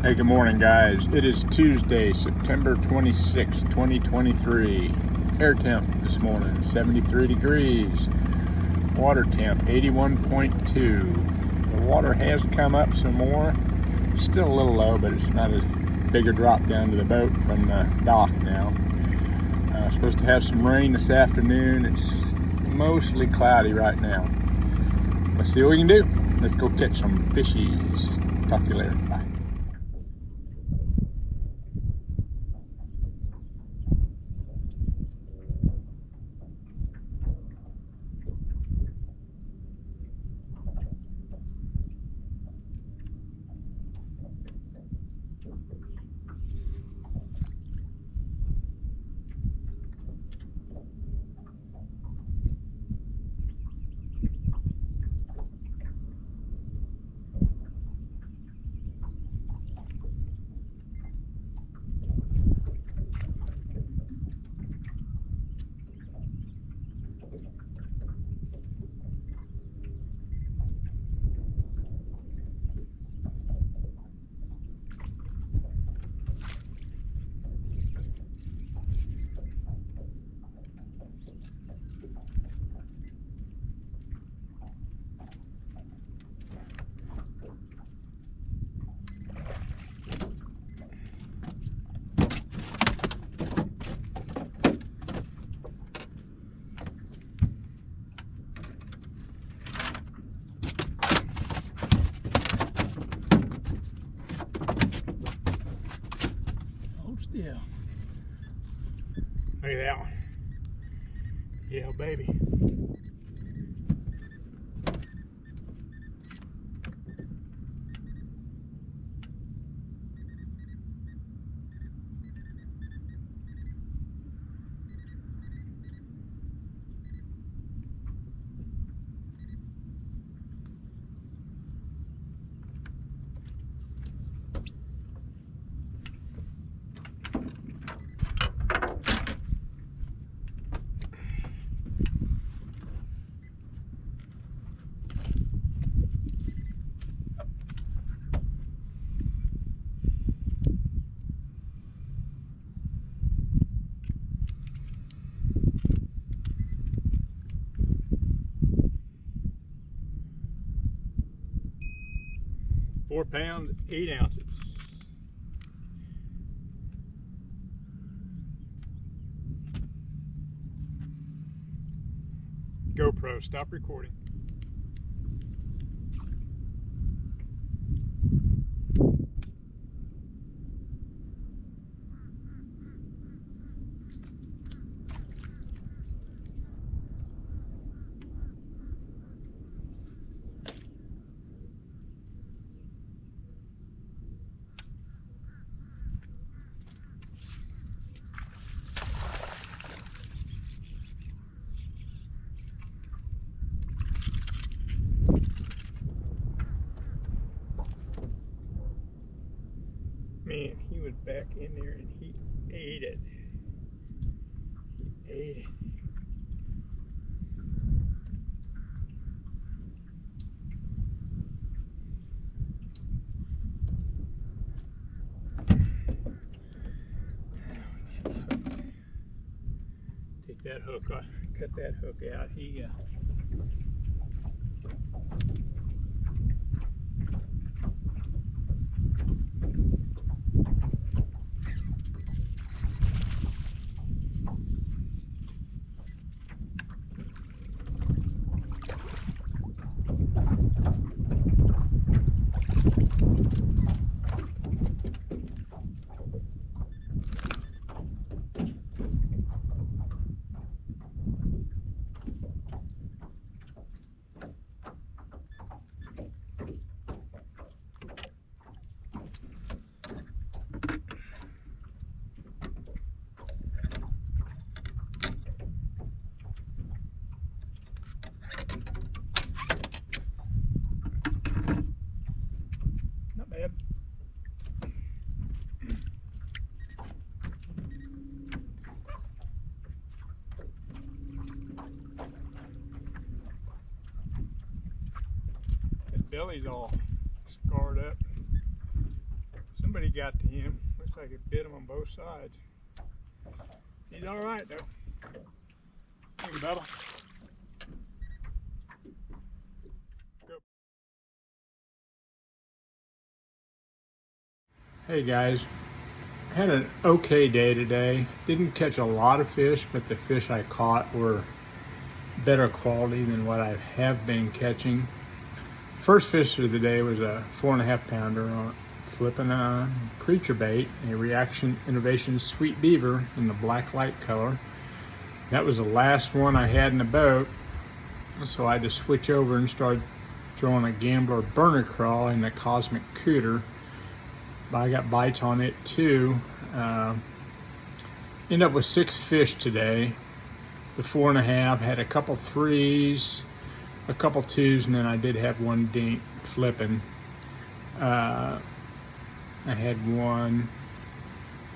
Hey, good morning, guys. It is Tuesday, September 26, 2023. Air temp this morning, 73 degrees. Water temp, 81.2. The water has come up some more. Still a little low, but it's not a bigger drop down to the boat from the dock now. Supposed to have some rain this afternoon. It's mostly cloudy right now. Let's see what we can do. Let's go catch some fishies. Talk to you later. Bye. Yeah. Look at that one. Yeah, baby. £4, 8 ounces. GoPro, stop recording. Man, he was back in there and he ate it. He ate it. Take that hook off. Cut that hook out. He not bad. His belly's all scarred up. Some Somebody got to him. Looks like it bit him on both sides. He's all right though. Hey, Bubba. Go. Hey guys, had an okay day today. Didn't catch a lot of fish, but the fish I caught were better quality than what I have been catching. First fish of the day was a 4.5 pounder on flipping a creature bait, a Reaction Innovation Sweet Beaver in the black light color. That was the last one I had in the boat, so I had to switch over and start throwing a Gambler Burner Crawl in the Cosmic Cooter. But I got bites on it too. Ended up with 6 fish today. The 4.5 had a couple 3s, a couple 2s, and then I did have one dink flipping. I had one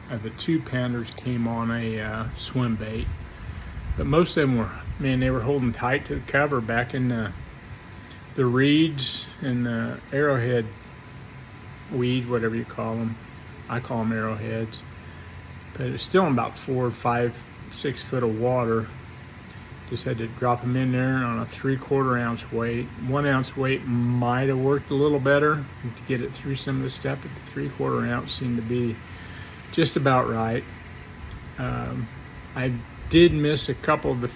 of the 2 pounders came on a swim bait, but most of them were, man, they were holding tight to the cover back in the reeds and the arrowhead weeds, whatever you call them. I call them arrowheads, but it's still in about 4, 5, 6 foot of water. Just had to drop them in there on a 3/4 ounce weight. 1 ounce weight might have worked a little better to get it through some of the stuff, but the 3/4 ounce seemed to be just about right. I did miss a couple of the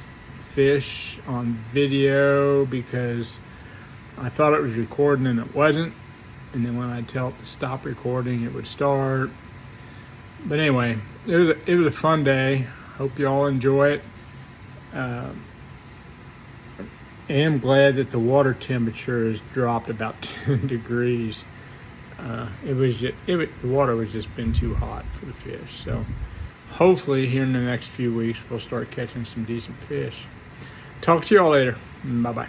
fish on video because I thought it was recording and it wasn't. And then when I tell it to stop recording, it would start. But anyway, it was a fun day. Hope you all enjoy it. I am glad that the water temperature has dropped about 10 degrees. The water was just been too hot for the fish. So hopefully here in the next few weeks, we'll start catching some decent fish. Talk to you all later. Bye-bye.